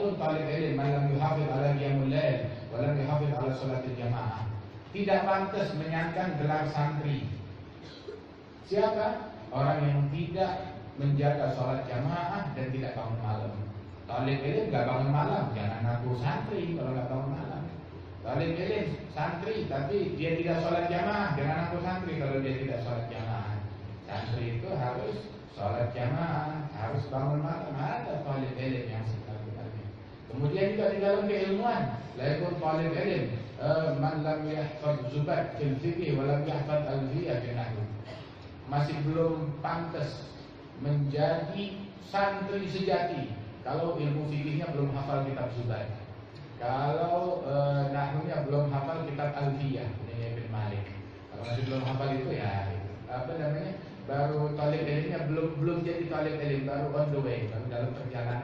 pun talib ilmu malam yuhafiz ala qiyamul lail walam yuhafiz ala salatil jamaah tidak pantas menyandang gelar santri. Siapa? Orang yang tidak menjaga sholat jamaah dan tidak bangun malam. Talib ilmu nggak bangun malam, jangan ngaku santri kalau nggak bangun malam. Talib ilmu santri tapi dia tidak sholat jamaah, jangan ngaku santri kalau dia tidak sholat jamaah. Santri itu harus sholat jamaah, harus bangun malam. Ada talib ilmu yang sebenarnya. Kemudian juga di dalam keilmuan, la yakun talib ilmu man lam yahfaz zubat fil fiqh wa lam yahfaz alfiyah fi nahwu. Masih belum pantas menjadi santri sejati kalau ilmu fikihnya belum hafal kitab Zubair, kalau nahwunya belum hafal kitab Alfiyah ini Ibn Malik. Kalau masih belum hafal itu ya apa namanya, baru talib ilmunya belum jadi talib ilmu, baru on the way, baru dalam perjalanan